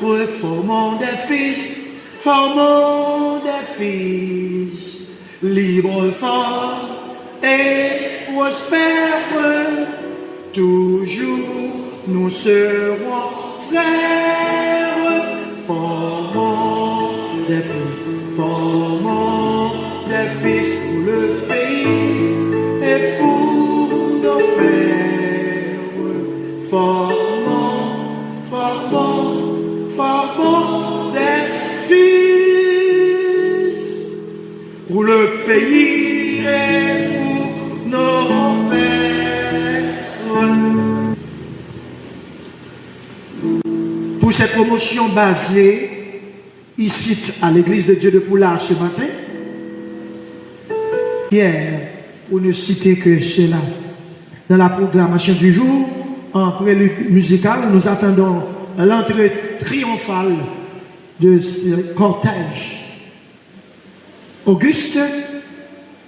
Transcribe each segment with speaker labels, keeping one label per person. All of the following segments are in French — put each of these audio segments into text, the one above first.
Speaker 1: oui, formons des fils, libres, forts et prospères, toujours nous serons frères, formons des fils pour le pays et pour nos pères, formons des fils pour le pays et pour nos pères. Pour cette promotion basée ici à l'église de Dieu de Poulard ce matin, hier, pour ne citer que cela, dans la proclamation du jour, en prélude musical, nous attendons l'entrée triomphale de ce cortège auguste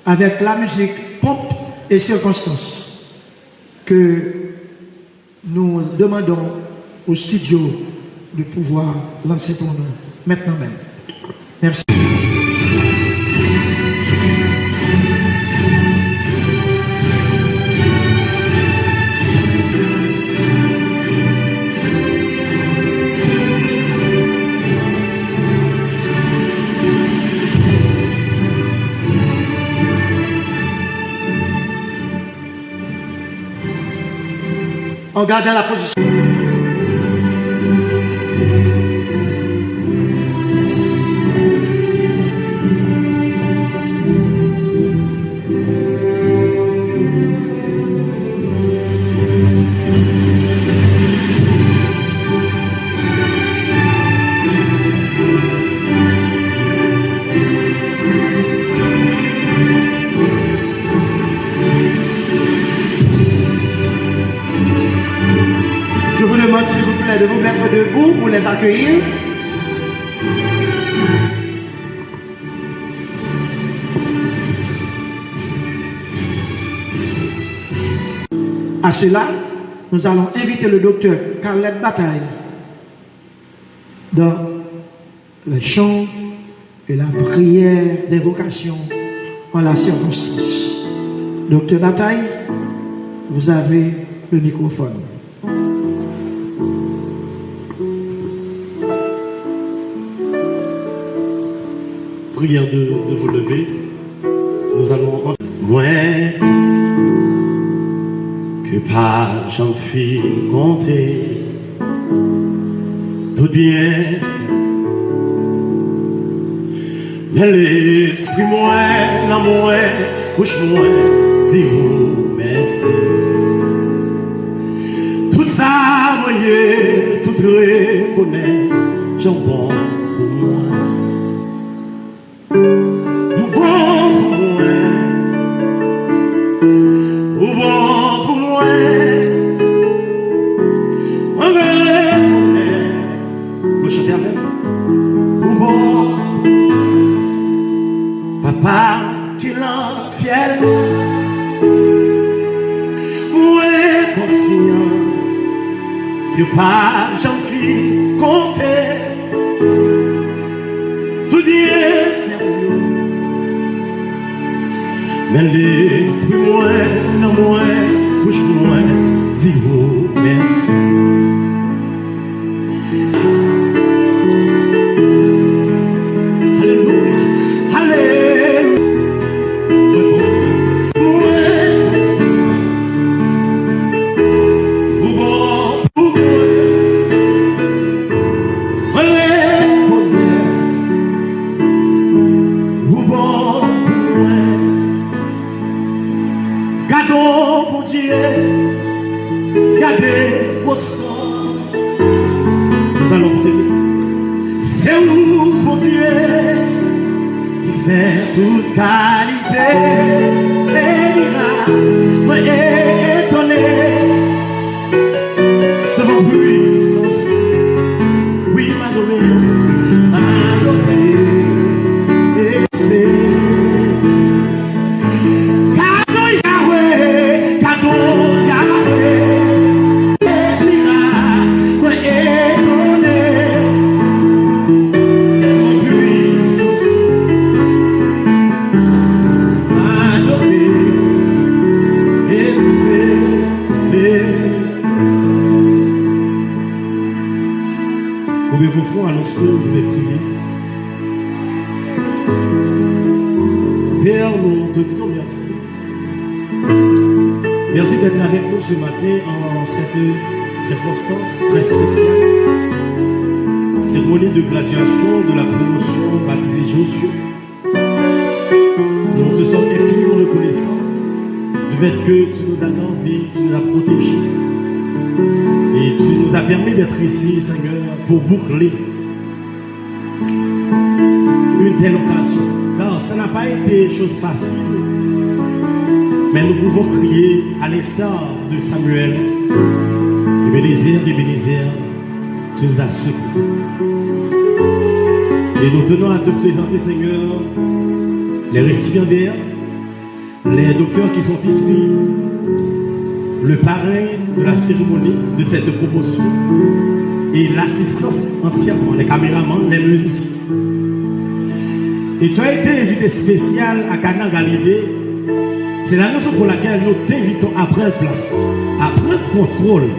Speaker 1: avec la musique pompe et circonstance que nous demandons au studio de pouvoir lancer pour nous maintenant même. Merci. En gardant la position. Je vous demande s'il vous plaît de vous mettre debout pour les accueillir. À cela, nous allons inviter le docteur Caleb Bataille dans le chant et la prière d'invocation en la circonstance. Docteur Bataille, vous avez le microphone.
Speaker 2: Prière de vous lever. Nous allons moins que par j'en fis compter tout bien fait. Mais l'esprit moins, la moins, bouche moins, dis-vous merci. Tout ça, voyez, tout reconnaît, j'en bon pour moi. Papa qui est dans le ciel, ouais, conscient que pas j'en fis compter tout bien fait. Mais l'esprit moins, non moins, bouche moins, dis-vous merci. Nous allons prier. C'est où pour Dieu qui fait toute qualité et miracles. Moi étonné de vos puissances. Oui, m'a donné. Et c'est cadeau Yahweh, cadeau Yahweh. Ouvrez-vous front alors que je vais prier. Père, nous te disons merci. Merci d'être avec nous ce matin en cette circonstance très spéciale. Cérémonie de graduation de la promotion baptisée Josué. Nous te sommes infiniment reconnaissants du fait que tu nous as gardés, tu nous as protégés. Et tu nous as permis d'être ici, Seigneur, pour boucler une telle occasion. Car ça n'a pas été chose facile. Mais nous pouvons crier à l'instar de Samuel, Ebenezer, tu nous as secourus. Et nous tenons à te présenter, Seigneur, les récipiendaires, les docteurs qui sont ici, le parrain de la cérémonie de cette promotion et l'assistance entièrement, les caméramans, les musiciens. Et tu as été invité spécial à Cana Galilée. C'est la raison pour laquelle nous t'invitons à prendre place, à prendre contrôle,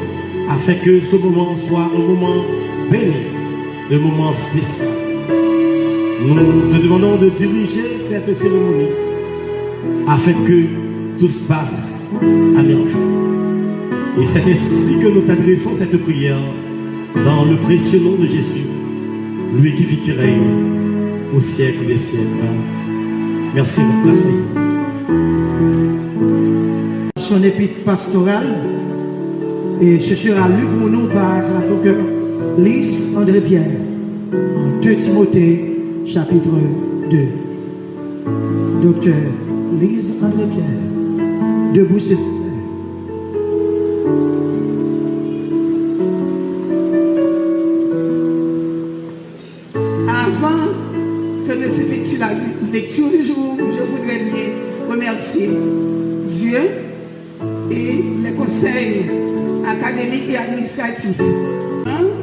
Speaker 2: afin que ce moment soit un moment béni, un moment spécial. Nous te demandons de diriger cette cérémonie afin que tout se passe à merveille. Et c'est ainsi que nous t'adressons cette prière dans le précieux nom de Jésus, lui qui vit, qui règne au siècle des siècles. Merci de votre place.
Speaker 1: Son épître pastorale, et ce sera lu pour nous par la docteure Lise André Pierre, en 2 Timothée, chapitre 2. Docteur Lise André Pierre, debout s'il vous plaît.
Speaker 3: Avant que nous effectuions la lecture du jour, je voudrais bien remercier Dieu et les conseils académiques et administratifs.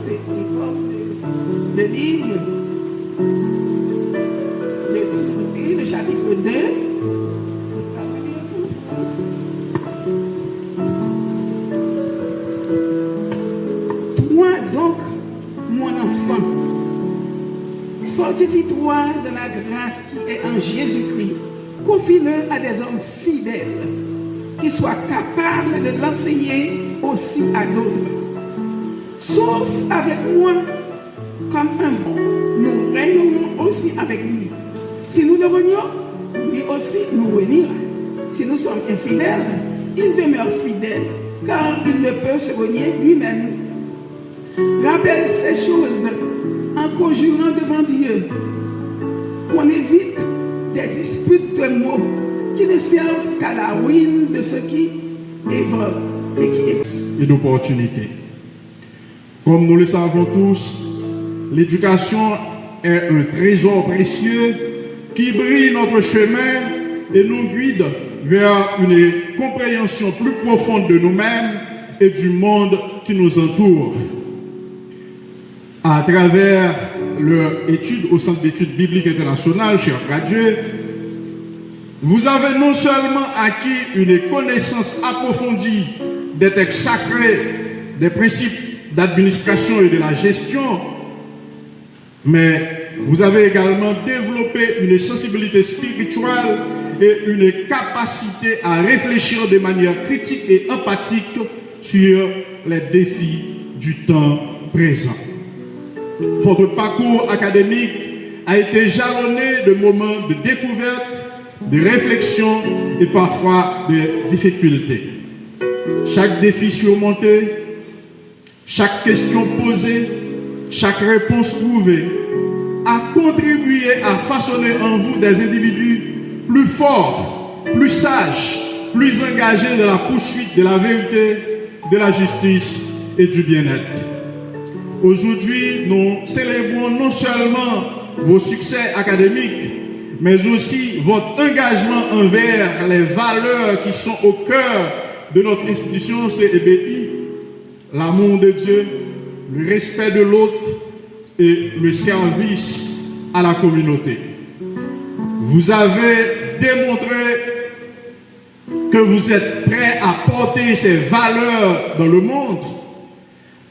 Speaker 3: C'est l'école de livre de Timothée, le chapitre 2. Toi donc, mon enfant, fortifie-toi dans la grâce qui est en Jésus-Christ. Confie-le à des hommes fidèles qui soient capables de l'enseigner aussi à d'autres. Sauf avec moi comme un bon, nous régnerons aussi avec lui. Si nous le renions, lui aussi nous réunira. Si nous sommes infidèles, il demeure fidèle, car il ne peut se renier lui-même. Rappelle ces choses en conjurant devant Dieu, qu'on évite des disputes de mots qui ne servent qu'à la ruine de ceux qui évoquent et qui
Speaker 4: et d'opportunités. Comme nous le savons tous, l'éducation est un trésor précieux qui brille notre chemin et nous guide vers une compréhension plus profonde de nous-mêmes et du monde qui nous entoure. À travers leur étude au Centre d'études bibliques internationales, chers gradués, vous avez non seulement acquis une connaissance approfondie des textes sacrés, des principes d'administration et de la gestion, mais vous avez également développé une sensibilité spirituelle et une capacité à réfléchir de manière critique et empathique sur les défis du temps présent. Votre parcours académique a été jalonné de moments de découverte, de réflexion et parfois de difficultés. Chaque défi surmonté, chaque question posée, chaque réponse trouvée a contribué à façonner en vous des individus plus forts, plus sages, plus engagés dans la poursuite de la vérité, de la justice et du bien-être. Aujourd'hui, nous célébrons non seulement vos succès académiques, mais aussi votre engagement envers les valeurs qui sont au cœur de notre institution CEBI, l'amour de Dieu, le respect de l'autre et le service à la communauté. Vous avez démontré que vous êtes prêts à porter ces valeurs dans le monde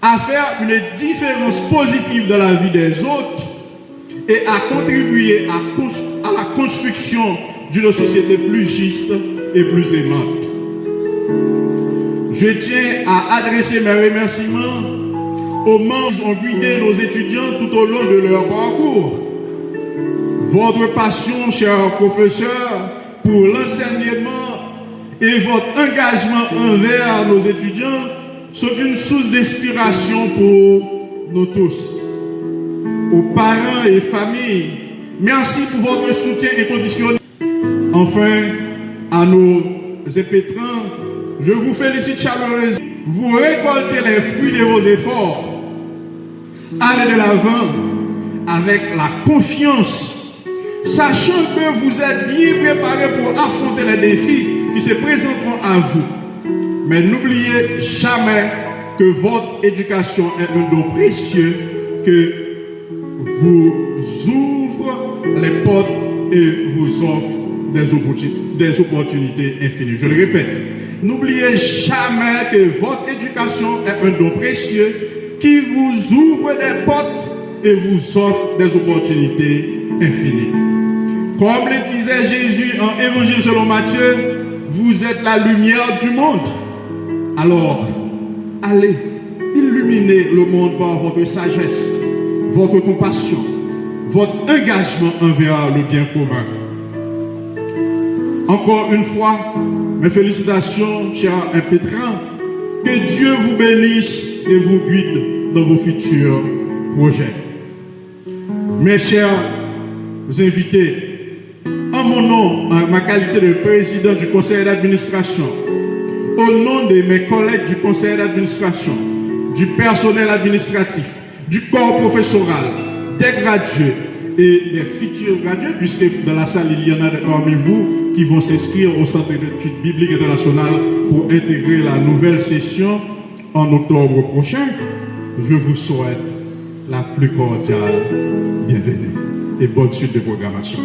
Speaker 4: à faire une différence positive dans la vie des autres et à contribuer à la construction d'une société plus juste et plus aimante. Je tiens à adresser mes remerciements aux membres qui ont guidé nos étudiants tout au long de leur parcours. Votre passion, chers professeurs, pour l'enseignement et votre engagement envers nos étudiants sont une source d'inspiration pour nous tous. Aux parents et familles, merci pour votre soutien inconditionnel. Enfin, à nos impétrants, je vous félicite chaleureusement. Vous récoltez les fruits de vos efforts. Allez de l'avant avec la confiance, sachant que vous êtes bien préparés pour affronter les défis qui se présenteront à vous. Mais n'oubliez jamais que votre éducation est un don précieux que vous ouvre les portes et vous offre des opportunités infinies. Je le répète, n'oubliez jamais que votre éducation est un don précieux qui vous ouvre des portes et vous offre des opportunités infinies. Comme le disait Jésus en Évangile selon Matthieu, vous êtes la lumière du monde. Alors, allez illuminer le monde par votre sagesse, votre compassion, votre engagement envers le bien commun. Encore une fois, mes félicitations, chers impétrants. Que Dieu vous bénisse et vous guide dans vos futurs projets. Mes chers invités, en mon nom, en ma qualité de président du conseil d'administration, au nom de mes collègues du conseil d'administration, du personnel administratif, du corps professoral, des gradués et des futurs gradués, puisque dans la salle il y en a parmi vous qui vont s'inscrire au Centre d'études bibliques internationales pour intégrer la nouvelle session en octobre prochain, je vous souhaite la plus cordiale bienvenue et bonne suite de programmation.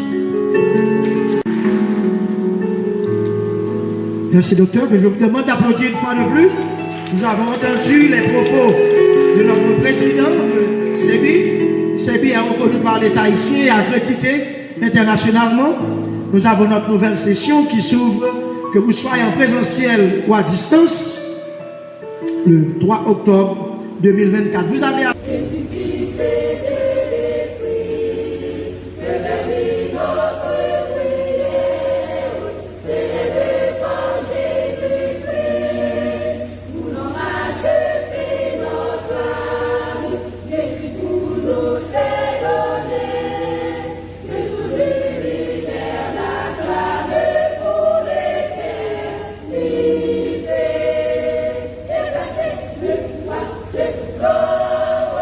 Speaker 1: Merci docteur, que je vous demande d'applaudir une fois de plus. Nous avons entendu les propos de notre président, Sebi. Sebi est reconnu par l'État ici et accrédité internationalement. Nous avons notre nouvelle session qui s'ouvre, que vous soyez en présentiel ou à distance, le 3 octobre 2024. Vous avez
Speaker 5: Oh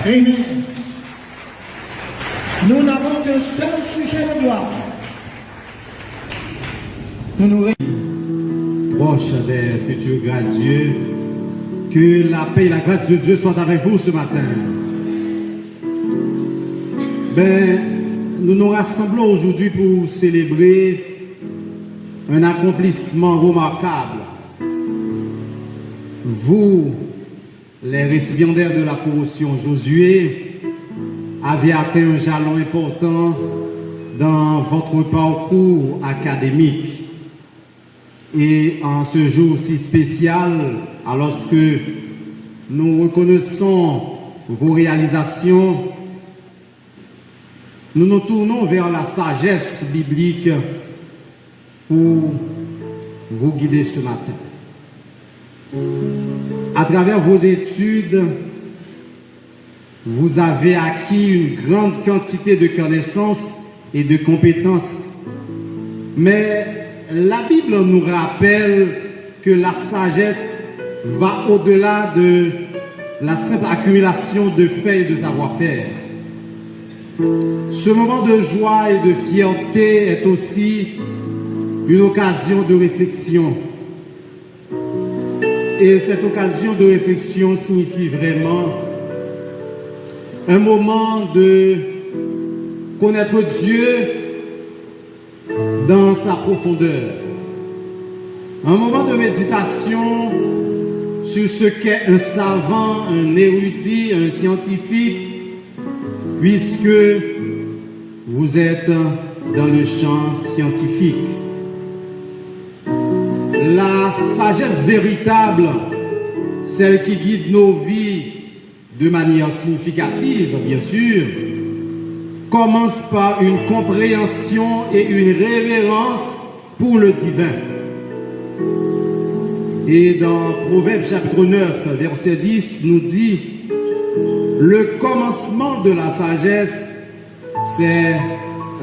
Speaker 1: Amen. Nous n'avons qu'un seul sujet de gloire. Nous nous
Speaker 2: Proche des futurs gradués, que la paix et la grâce de Dieu soient avec vous ce matin. Nous nous rassemblons aujourd'hui pour célébrer un accomplissement remarquable. Vous, les récipiendaires de la promotion Josué, avez atteint un jalon important dans votre parcours académique. Et en ce jour si spécial, alors que nous reconnaissons vos réalisations, nous nous tournons vers la sagesse biblique pour vous guider ce matin. À travers vos études, vous avez acquis une grande quantité de connaissances et de compétences. Mais la Bible nous rappelle que la sagesse va au-delà de la simple accumulation de faits et de savoir-faire. Ce moment de joie et de fierté est aussi une occasion de réflexion. Et cette occasion de réflexion signifie vraiment un moment de connaître Dieu dans sa profondeur. Un moment de méditation sur ce qu'est un savant, un érudit, un scientifique, puisque vous êtes dans le champ scientifique. La sagesse véritable, celle qui guide nos vies de manière significative, bien sûr, commence par une compréhension et une révérence pour le divin. Et dans Proverbes chapitre 9, verset 10, nous dit: le commencement de la sagesse, c'est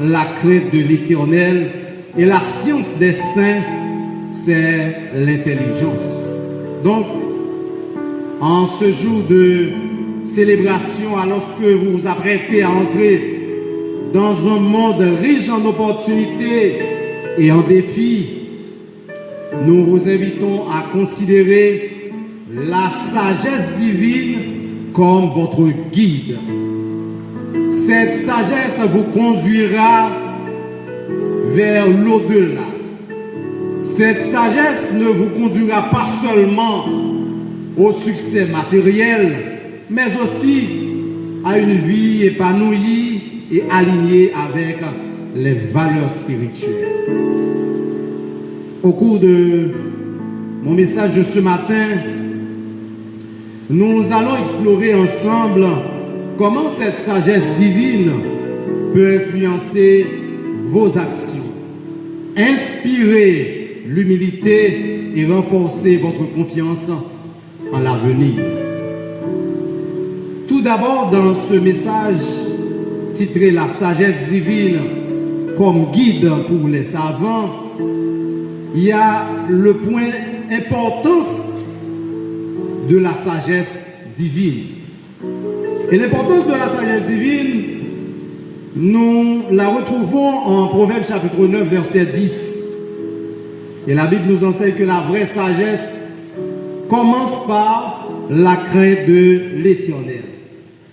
Speaker 2: la crainte de l'Éternel, et la science des saints, c'est l'intelligence. Donc, en ce jour de
Speaker 5: célébration alors que vous vous apprêtez à entrer dans un monde riche en opportunités et en défis, nous vous invitons à considérer la sagesse divine comme votre guide. Cette sagesse vous conduira vers l'au-delà. Cette sagesse ne vous conduira pas seulement au succès matériel, mais aussi à une vie épanouie et alignée avec les valeurs spirituelles. Au cours de mon message de ce matin, nous allons explorer ensemble comment cette sagesse divine peut influencer vos actions, inspirer l'humilité et renforcer votre confiance en l'avenir. Tout d'abord, dans ce message titré La sagesse divine comme guide pour les savants, il y a le point importance de la sagesse divine. Et l'importance de la sagesse divine, nous la retrouvons en Proverbes chapitre 9, verset 10. Et la Bible nous enseigne que la vraie sagesse commence par la crainte de l'Éternel,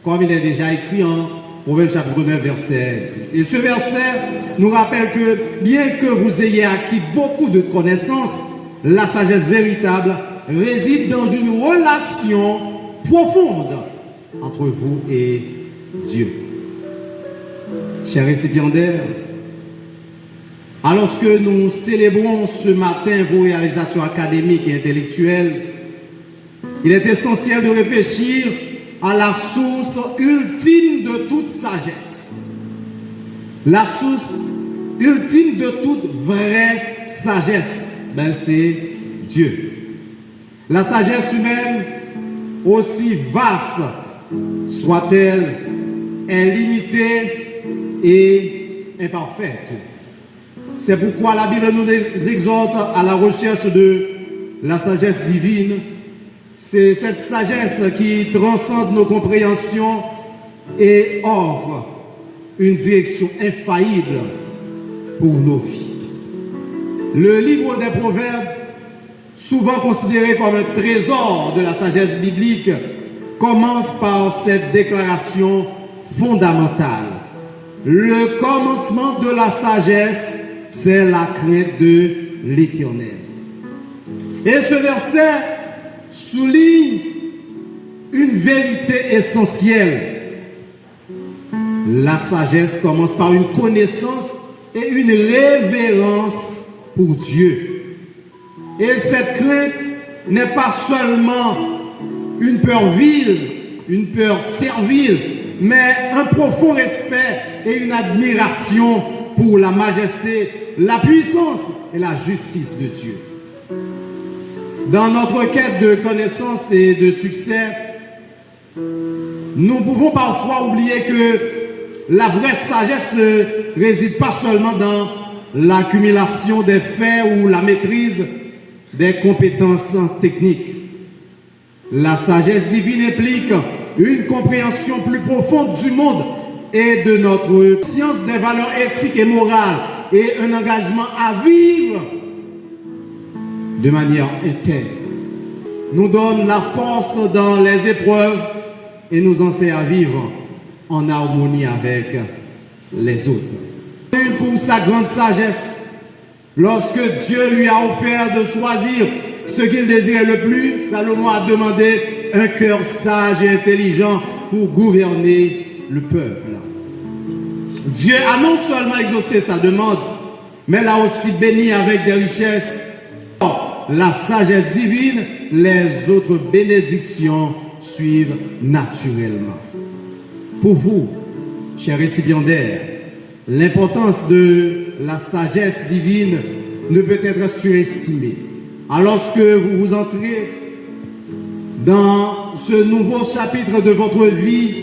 Speaker 5: comme il est déjà écrit en Proverbes chapitre 9, verset 10. Et ce verset nous rappelle que bien que vous ayez acquis beaucoup de connaissances, la sagesse véritable réside dans une relation profonde entre vous et Dieu. Chers récipiendaires, alors que nous célébrons ce matin vos réalisations académiques et intellectuelles, il est essentiel de réfléchir à la source ultime de toute sagesse. La source ultime de toute vraie sagesse, c'est Dieu. La sagesse humaine, aussi vaste soit-elle, est limitée et imparfaite. C'est pourquoi la Bible nous exhorte à la recherche de la sagesse divine. C'est cette sagesse qui transcende nos compréhensions et offre une direction infaillible pour nos vies. Le livre des Proverbes, souvent considéré comme un trésor de la sagesse biblique, commence par cette déclaration fondamentale. Le commencement de la sagesse, c'est la crainte de l'Éternel. Et ce verset souligne une vérité essentielle. La sagesse commence par une connaissance et une révérence pour Dieu. Et cette crainte n'est pas seulement une peur vile, une peur servile, mais un profond respect et une admiration pour la majesté, la puissance et la justice de Dieu. Dans notre quête de connaissance et de succès, nous pouvons parfois oublier que la vraie sagesse ne réside pas seulement dans l'accumulation des faits ou la maîtrise des compétences techniques. La sagesse divine implique une compréhension plus profonde du monde et de notre science des valeurs éthiques et morales et un engagement à vivre de manière intègre. Nous donne la force dans les épreuves et nous enseigne à vivre en harmonie avec les autres. Pour sa grande sagesse, lorsque Dieu lui a offert de choisir ce qu'il désirait le plus, Salomon a demandé un cœur sage et intelligent pour gouverner le peuple. Dieu a non seulement exaucé sa demande, mais l'a aussi béni avec des richesses. La sagesse divine, les autres bénédictions suivent naturellement. Pour vous, chers récipiendaires, l'importance de la sagesse divine ne peut être surestimée. Alors que vous vous entrez dans ce nouveau chapitre de votre vie,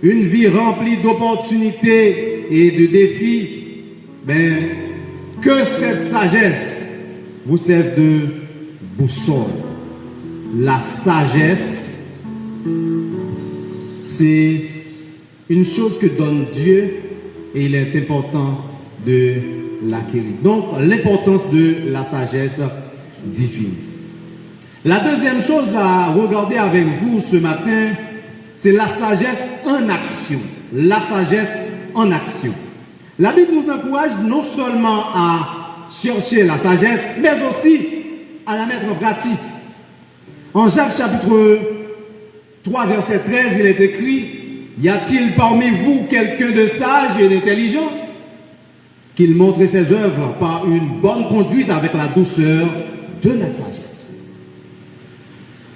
Speaker 5: une vie remplie d'opportunités et de défis, que cette sagesse vous serve de boussole. La sagesse c'est une chose que donne Dieu et il est important de l'acquérir. Donc, l'importance de la sagesse divine. La deuxième chose à regarder avec vous ce matin, c'est la sagesse en action. La sagesse en action. La Bible nous encourage non seulement à chercher la sagesse, mais aussi à la mettre en pratique. En Jacques chapitre 3, verset 13, il est écrit: y a-t-il parmi vous quelqu'un de sage et d'intelligent, qu'il montre ses œuvres par une bonne conduite avec la douceur de la sagesse.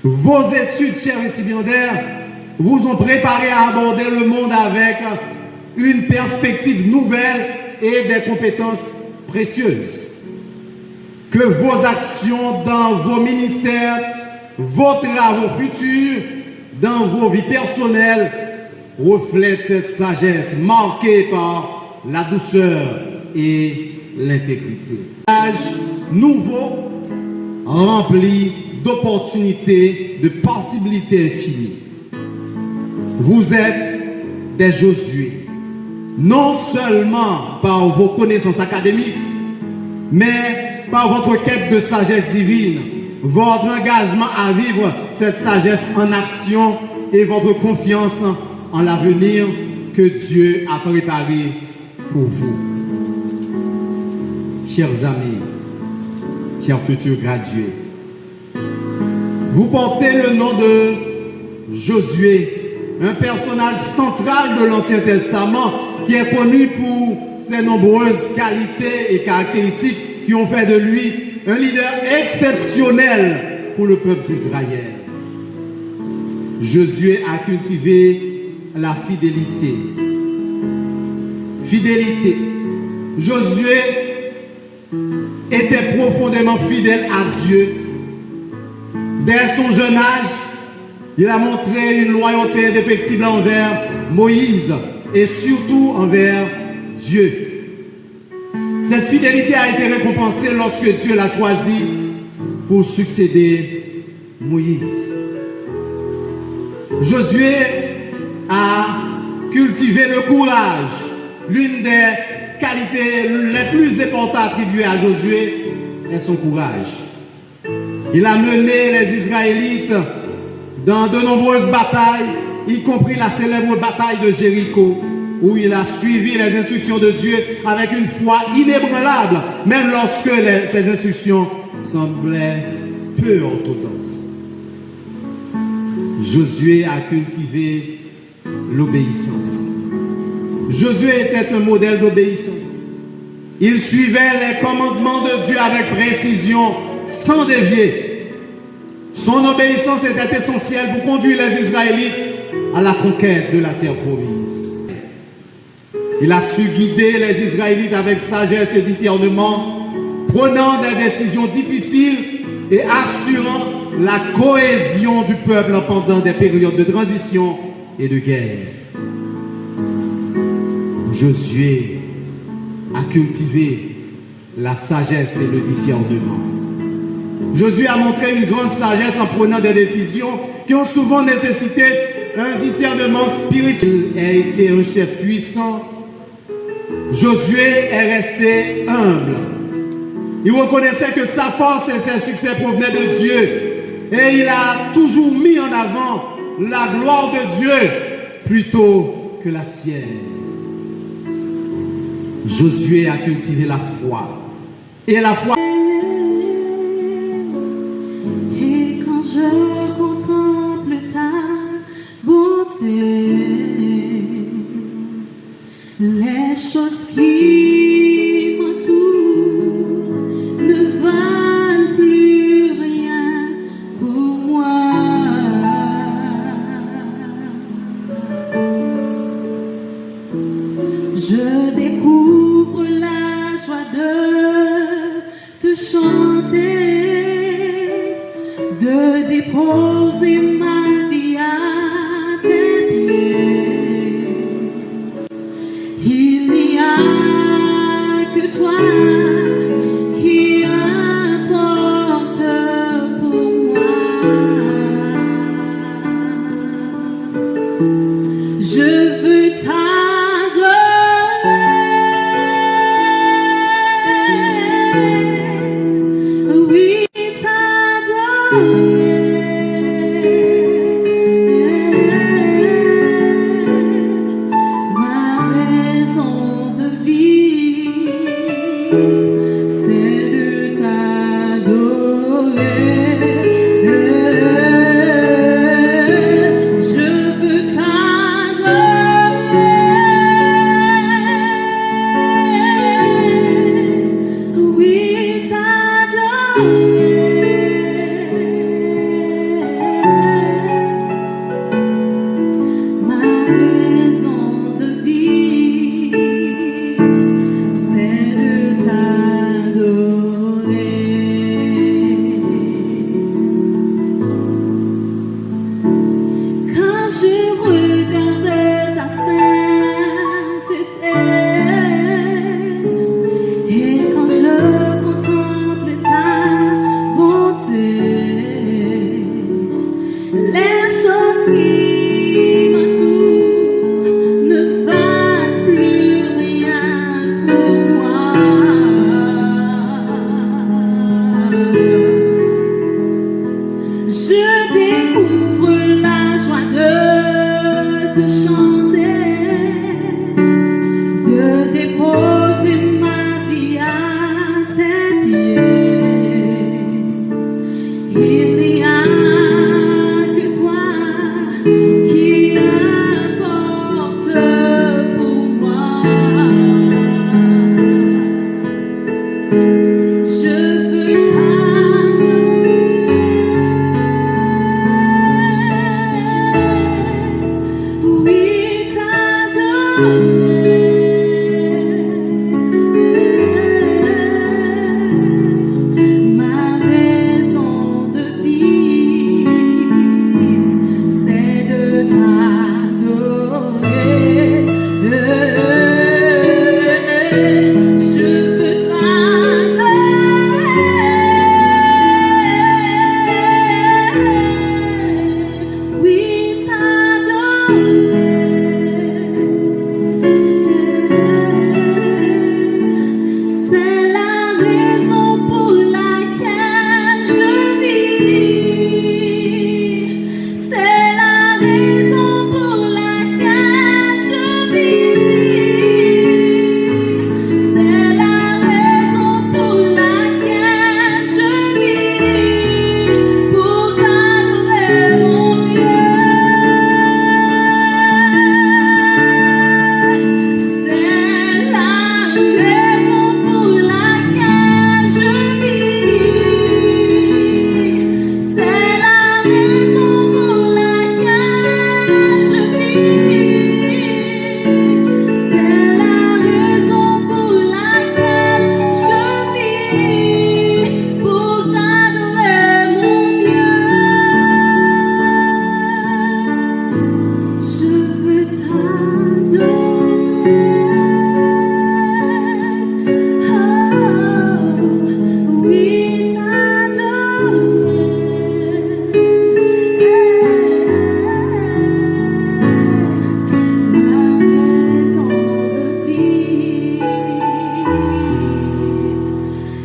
Speaker 5: Vos études, chers récipiendaires, vous ont préparé à aborder le monde avec une perspective nouvelle et des compétences précieuses. Que vos actions dans vos ministères, vos travaux futurs, dans vos vies personnelles, reflètent cette sagesse marquée par la douceur et l'intégrité. Un âge nouveau, rempli d'opportunités, de possibilités infinies. Vous êtes des Josué, non seulement par vos connaissances académiques, mais par votre quête de sagesse divine, votre engagement à vivre cette sagesse en action et votre confiance en l'avenir que Dieu a préparé pour vous. Chers amis, chers futurs gradués, vous portez le nom de Josué, un personnage central de l'Ancien Testament qui est connu pour ses nombreuses qualités et caractéristiques qui ont fait de lui un leader exceptionnel pour le peuple d'Israël. Josué a cultivé la fidélité. Fidélité. Josué était profondément fidèle à Dieu. Dès son jeune âge, il a montré une loyauté indéfectible envers Moïse et surtout envers Dieu. Cette fidélité a été récompensée lorsque Dieu l'a choisi pour succéder Moïse. Josué a cultivé le courage, l'une des qualités les plus importantes attribuées à Josué est son courage. Il a mené les Israélites dans de nombreuses batailles, y compris la célèbre bataille de Jéricho, où il a suivi les instructions de Dieu avec une foi inébranlable, même lorsque ces instructions semblaient peu orthodoxes. Josué a cultivé l'obéissance. Josué était un modèle d'obéissance. Il suivait les commandements de Dieu avec précision, sans dévier. Son obéissance était essentielle pour conduire les Israélites à la conquête de la terre promise. Il a su guider les Israélites avec sagesse et discernement, prenant des décisions difficiles et assurant la cohésion du peuple pendant des périodes de transition et de guerre. Josué a cultivé la sagesse et le discernement. Josué a montré une grande sagesse en prenant des décisions qui ont souvent nécessité un discernement spirituel. Il a été un chef puissant. Josué est resté humble. Il reconnaissait que sa force et ses succès provenaient de Dieu. Et il a toujours mis en avant la gloire de Dieu plutôt que la sienne. Josué a cultivé la foi. Et la foi.
Speaker 6: Et quand je contemple ta beauté, les choses qui m'entourent ne valent plus rien pour moi. Je découvre la joie de te chanter, de déposer ma vie à tes pieds. Il n'y a que toi qui importe pour moi. C'est la raison pour laquelle je vis. C'est la raison pour laquelle je vis. C'est la raison pour laquelle je vis. Pour t'adorer, mon Dieu. C'est la raison pour laquelle je vis. C'est la raison pour laquelle je vis. C'est la raison pour laquelle je vis. Pour t'adorer, mon Dieu. Je veux t'adorer. Oh, oui, t'adorer. Ma raison de vivre,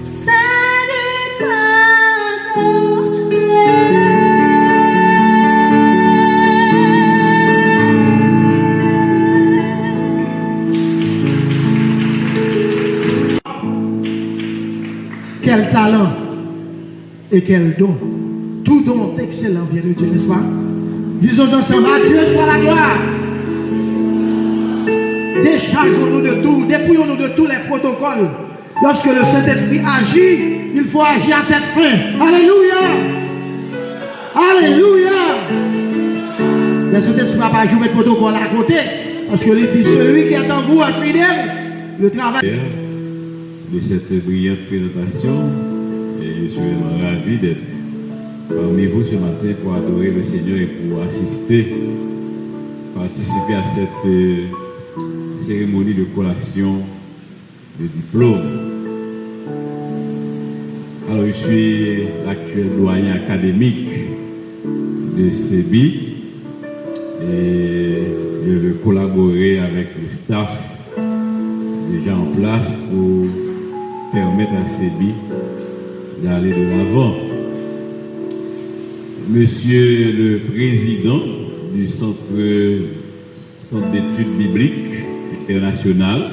Speaker 6: c'est de
Speaker 1: Quel talent et quel don. Tout don excellent vient de Dieu, n'est-ce pas? Disons ensemble, à Dieu soit la gloire. Déchargeons-nous de tout, dépouillons-nous de tous les protocoles. Lorsque le Saint-Esprit agit, il faut agir à cette fin. Alléluia! Alléluia! Le Saint-Esprit ne va pas jouer le protocole à côté. Parce que il dit, celui qui est en vous est fidèle, le travail.
Speaker 7: De cette brillante présentation, et je suis vraiment ravi d'être parmi vous ce matin pour adorer le Seigneur et pour participer à cette cérémonie de collation de diplôme. Alors je suis l'actuel doyen académique de CEBI et je veux collaborer avec le staff déjà en place pour permettre à CEBI d'aller de l'avant. Monsieur le Président du Centre d'études bibliques internationales,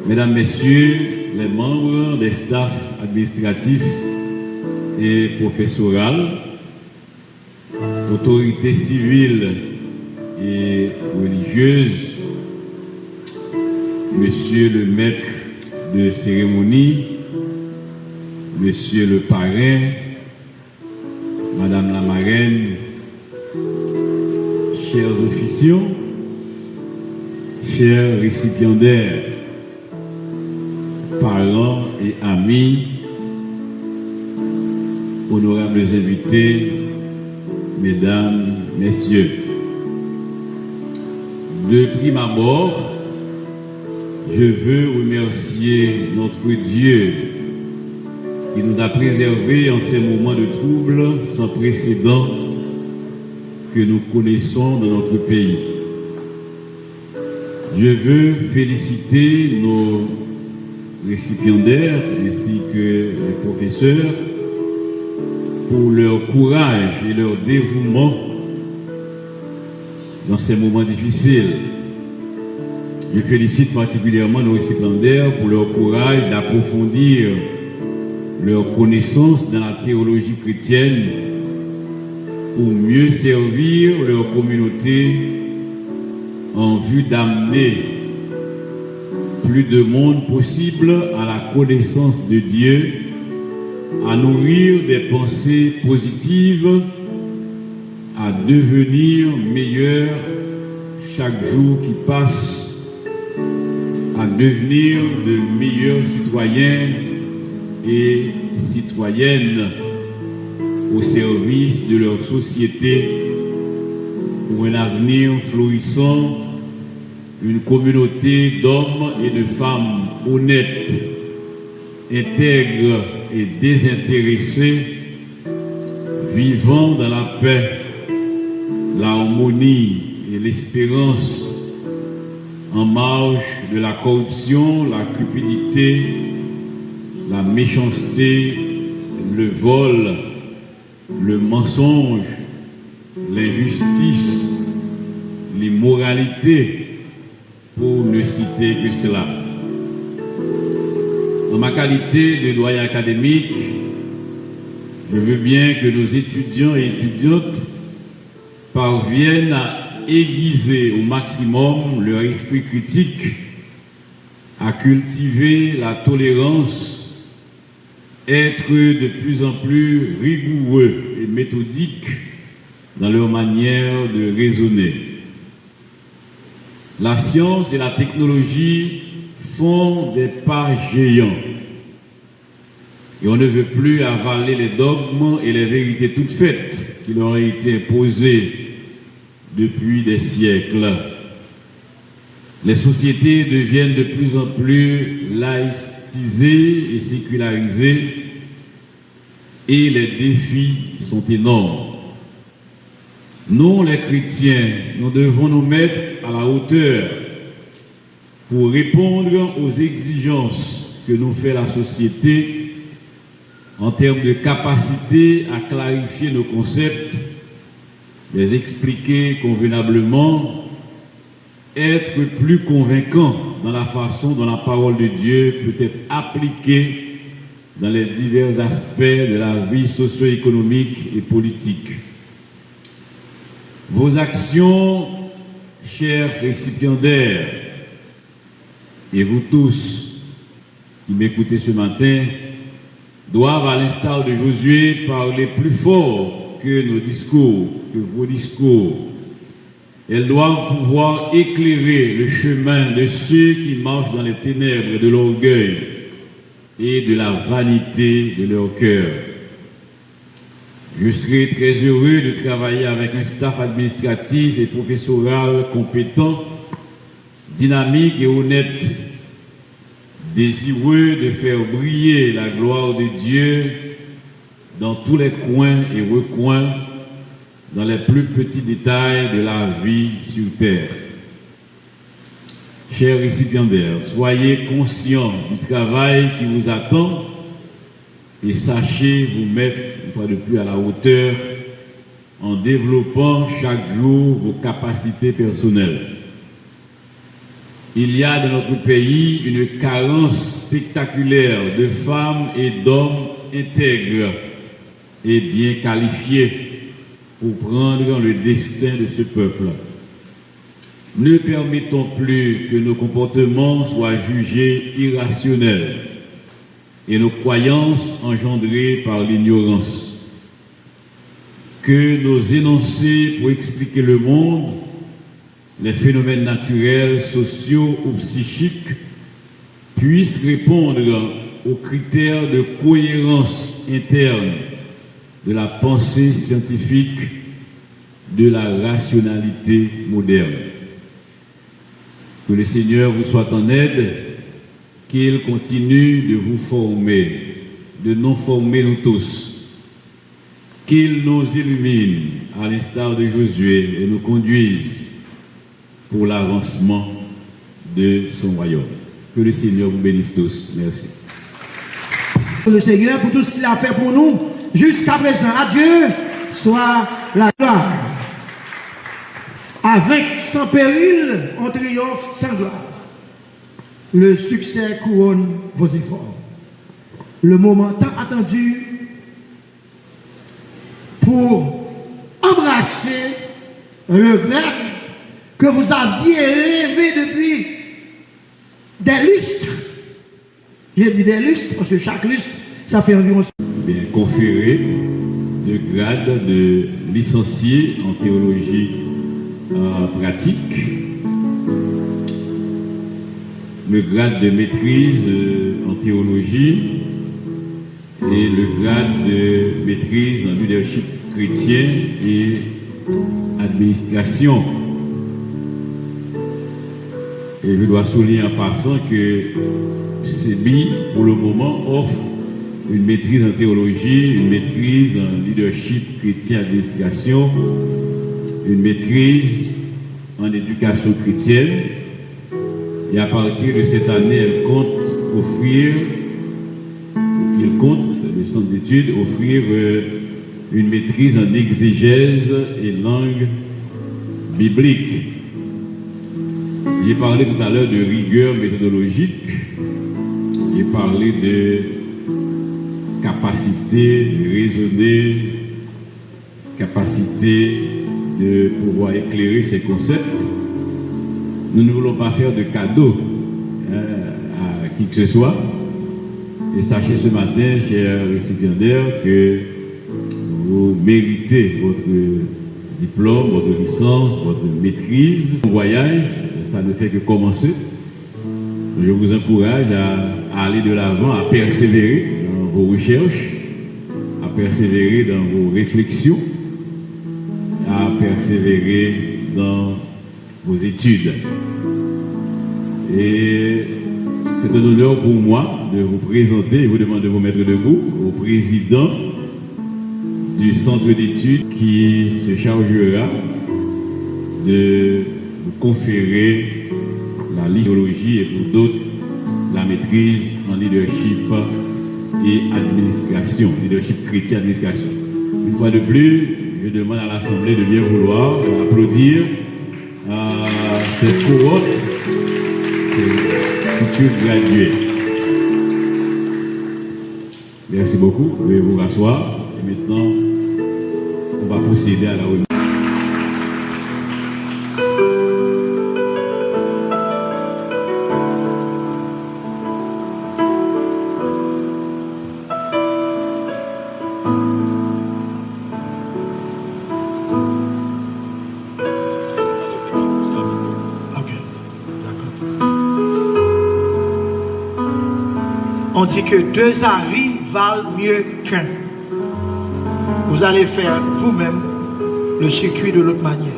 Speaker 7: Mesdames, Messieurs, les membres des staffs administratifs et professoraux, autorités civiles et religieuses, Monsieur le maître de cérémonie, Monsieur le parrain, Madame la marraine, chers officiants, chers récipiendaires, parents et amis, honorables invités, Mesdames, Messieurs. De prime abord, je veux remercier notre Dieu qui nous a préservés en ces moments de trouble sans précédent que nous connaissons dans notre pays. Je veux féliciter nos récipiendaires ainsi que les professeurs pour leur courage et leur dévouement dans ces moments difficiles. Je félicite particulièrement nos récipiendaires pour leur courage d'approfondir leur connaissance dans la théologie chrétienne pour mieux servir leur communauté en vue d'amener plus de monde possible à la connaissance de Dieu, à nourrir des pensées positives, à devenir meilleurs chaque jour qui passe, à devenir de meilleurs citoyens et citoyennes au service de leur société pour un avenir florissant, une communauté d'hommes et de femmes honnêtes, intègres et désintéressés, vivant dans la paix l'harmonie et l'espérance en marge de la corruption, la cupidité, la méchanceté, le vol, le mensonge, l'injustice, l'immoralité, pour ne citer que cela. Dans ma qualité de doyen académique, je veux bien que nos étudiants et étudiantes parviennent à aiguiser au maximum leur esprit critique, à cultiver la tolérance, être de plus en plus rigoureux et méthodiques dans leur manière de raisonner. La science et la technologie font des pas géants. Et on ne veut plus avaler les dogmes et les vérités toutes faites qui leur ont été imposées depuis des siècles. Les sociétés deviennent de plus en plus laïcisées et sécularisées et les défis sont énormes. Nous, les chrétiens, nous devons nous mettre à la hauteur pour répondre aux exigences que nous fait la société en termes de capacité à clarifier nos concepts, les expliquer convenablement, être plus convaincant dans la façon dont la parole de Dieu peut être appliquée dans les divers aspects de la vie socio-économique et politique. Vos actions, chers récipiendaires, et vous tous qui m'écoutez ce matin, doivent, à l'instar de Josué, parler plus fort que nos discours, que vos discours. Elles doivent pouvoir éclairer le chemin de ceux qui marchent dans les ténèbres de l'orgueil et de la vanité de leur cœur. Je serai très heureux de travailler avec un staff administratif et professoral compétent, dynamique et honnête, désireux de faire briller la gloire de Dieu dans tous les coins et recoins, dans les plus petits détails de la vie sur terre. Chers récipiendaires, soyez conscients du travail qui vous attend et sachez vous mettre une fois de plus à la hauteur en développant chaque jour vos capacités personnelles. Il y a dans notre pays une carence spectaculaire de femmes et d'hommes intègres et bien qualifiés pour prendre le destin de ce peuple. Ne permettons plus que nos comportements soient jugés irrationnels et nos croyances engendrées par l'ignorance. Que nos énoncés pour expliquer le monde, les phénomènes naturels, sociaux ou psychiques puissent répondre aux critères de cohérence interne de la pensée scientifique, de la rationalité moderne. Que le Seigneur vous soit en aide, qu'il continue de vous former, de nous former nous tous, qu'il nous illumine à l'instar de Josué et nous conduise pour l'avancement de son royaume. Que le Seigneur vous bénisse tous. Merci.
Speaker 1: Le Seigneur pour tout ce qu'il a fait pour nous jusqu'à présent. À Dieu soit la gloire. Avec sans péril, on triomphe sans gloire. Le succès couronne vos efforts. Le moment tant attendu pour embrasser le grade que vous aviez rêvé depuis des lustres. J'ai dit des lustres parce que chaque lustre, ça fait environ...
Speaker 7: Bien, conféré de grade de licencié en théologie pratique, le grade de maîtrise en théologie et le grade de maîtrise en leadership chrétien et administration. Et je dois souligner en passant que CEBI, pour le moment, offre une maîtrise en théologie, une maîtrise en leadership chrétien administration une maîtrise en éducation chrétienne. Et à partir de cette année, il compte, le centre d'études, offrir une maîtrise en exégèse et langue biblique. J'ai parlé tout à l'heure de rigueur méthodologique. J'ai parlé de capacité de raisonner, capacité de pouvoir éclairer ces concepts. Nous ne voulons pas faire de cadeaux à qui que ce soit. Et sachez ce matin, chers récipiendaires, que vous méritez votre diplôme, votre licence, votre maîtrise. Le voyage, ça ne fait que commencer. Je vous encourage à aller de l'avant, à persévérer dans vos recherches, à persévérer dans vos réflexions, à persévérer dans vos études. Et c'est un honneur pour moi de vous présenter et vous demander de vous mettre debout au président du centre d'études qui se chargera de vous conférer la liturgie et pour d'autres la maîtrise en leadership et administration, leadership chrétien administration. Une fois de plus, je demande à l'Assemblée de bien vouloir applaudir cette cohorte de futurs gradués. Merci beaucoup, vous pouvez vous rasseoir et maintenant on va procéder à la remise.
Speaker 1: On dit que 2 avis valent mieux qu'un. Vous allez faire vous-même le circuit de l'autre manière.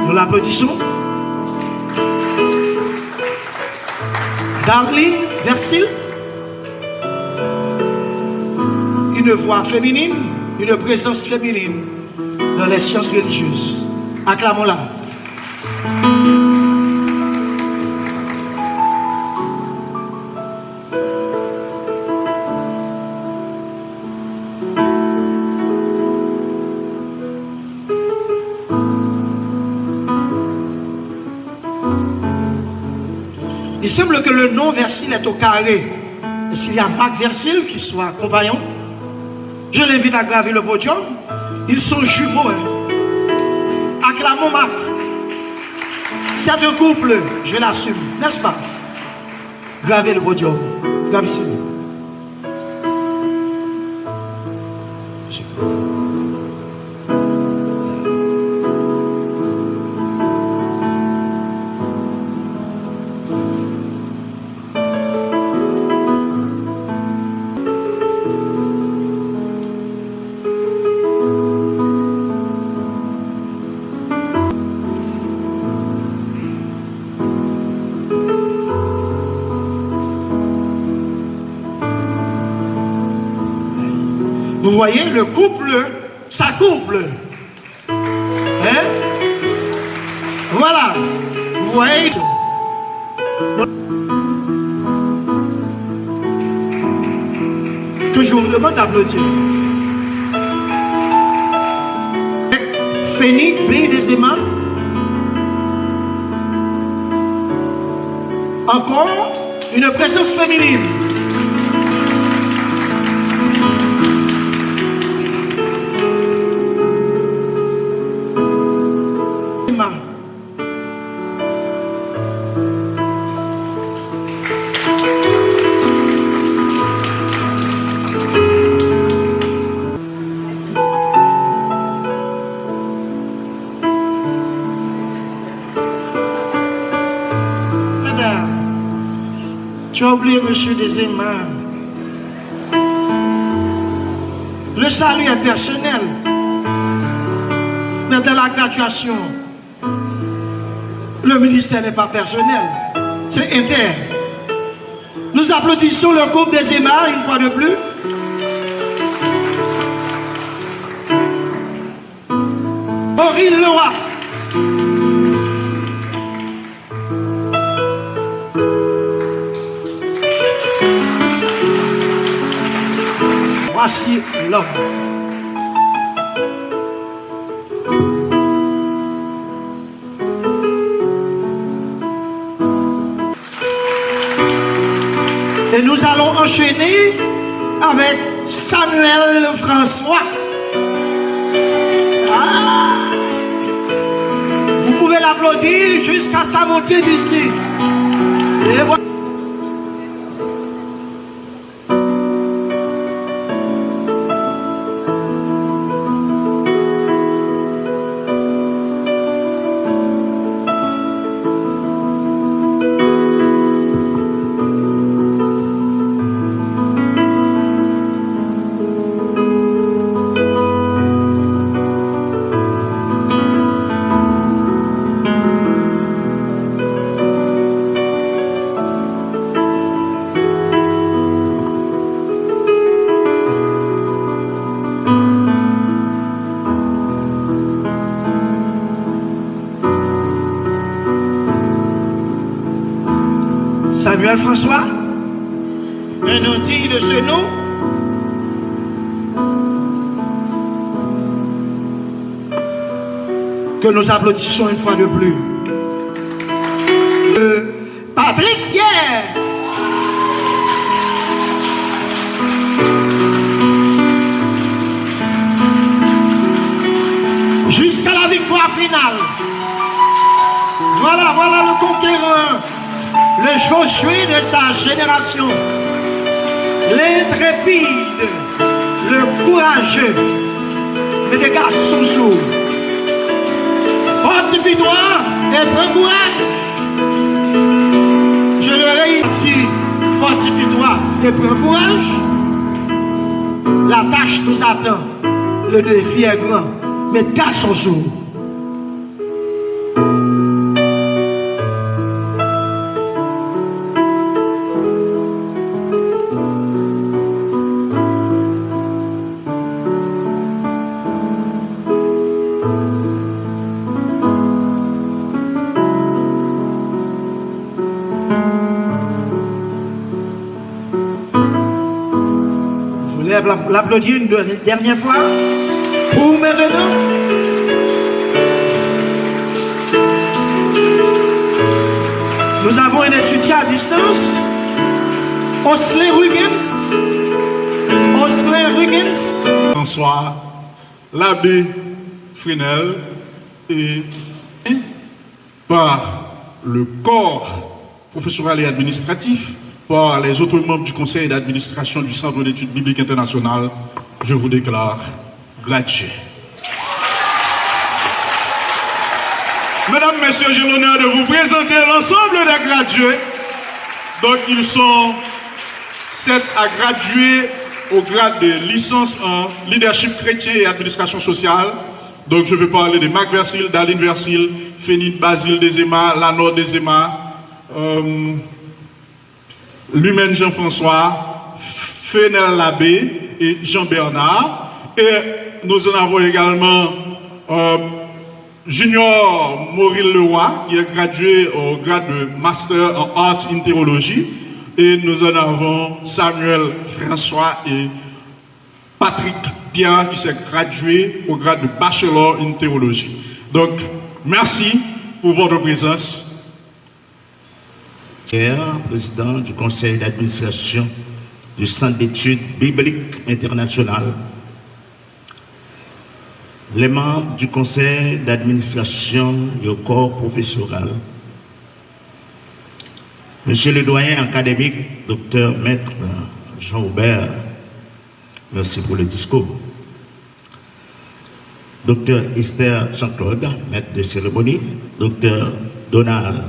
Speaker 1: Nous l'applaudissons. Darlene Versil, une voix féminine, une présence féminine dans les sciences religieuses. Acclamons-la. Il semble que le nom Versil est au carré. Est-ce qu'il y a Marc Versil qui soit compagnon? Je l'invite à graver le podium. Ils sont jumeaux. Acclamons Marc. C'est un couple, je l'assume, n'est-ce pas? Gravez le podium. Gravez-le. Vous voyez, le couple, ça couple. Hein? Voilà. Vous voyez? Que je vous demande d'applaudir. Fénix B. des Aimants. Encore une présence féminine. Tu as oublié Monsieur des Aimants. Le salut est personnel. Mais dans la graduation, le ministère n'est pas personnel. C'est interne. Nous applaudissons le groupe des EMA une fois de plus. Auril Leroy. Voici l'homme. Et nous allons enchaîner avec Samuel François. Ah! Vous pouvez l'applaudir jusqu'à sa montée d'ici. Et voilà. Samuel François, un nom digne de ce nom. Que nous applaudissons une fois de plus. Patrick Pierre. Jusqu'à la victoire finale. Voilà le conquérant. Le Josué de sa génération, l'intrépide, le courageux, mais des gars sous. Fortifie-toi et prends courage. Je le réitère, fortifie-toi et prends courage. La tâche nous attend, le défi est grand, mais garde son jour. L'applaudir une dernière fois pour maintenant. Nous avons un étudiant à distance, Osley Ruggins.
Speaker 4: François, l'abbé Fresnel et par le corps professoral et administratif, par les autres membres du conseil d'administration du Centre d'études bibliques internationales, je vous déclare gradué. Mesdames, Messieurs, j'ai l'honneur de vous présenter l'ensemble des gradués. Donc, ils sont 7 à graduer au grade de licence en leadership chrétien et administration sociale. Donc, je vais parler de Marc Versil, Daline Versil, Fénide Basile Desema, Lanor Desema, Lumen Jean-François, Fenel Labbé et Jean-Bernard. Et nous en avons également Junior Mauril Leroy, qui est gradué au grade de Master en Art in Théologie. Et nous en avons Samuel François et Patrick Pierre, qui s'est gradué au grade de Bachelor in Théologie. Donc, merci pour votre présence.
Speaker 8: Président du conseil d'administration du Centre d'études bibliques internationales, les membres du conseil d'administration du corps professoral, Monsieur le doyen académique, docteur Maître Jean-Aubert, merci pour le discours. Docteur Esther Jean-Claude, maître de cérémonie, docteur Donald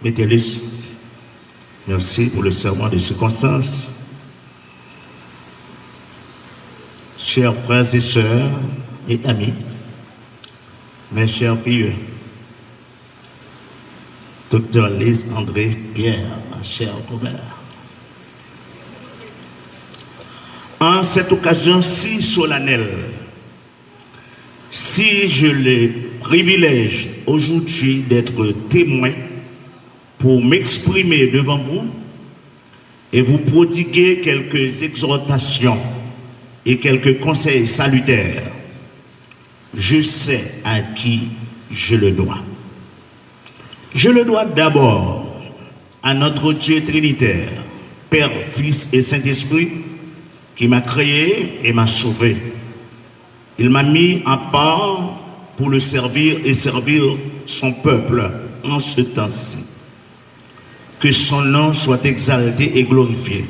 Speaker 8: Métélis, merci pour le serment de circonstance. chers frères et sœurs et amis, mes chers filles, Dr Lise André Pierre, ma chère Robert. En cette occasion si solennelle, si je le privilège aujourd'hui d'être témoin pour m'exprimer devant vous et vous prodiguer quelques exhortations et quelques conseils salutaires, je sais à qui je le dois. Je le dois d'abord à notre Dieu trinitaire, Père, Fils et Saint-Esprit, qui m'a créé et m'a sauvé. Il m'a mis à part pour le servir et servir son peuple en ce temps-ci. Que son nom soit exalté et glorifié.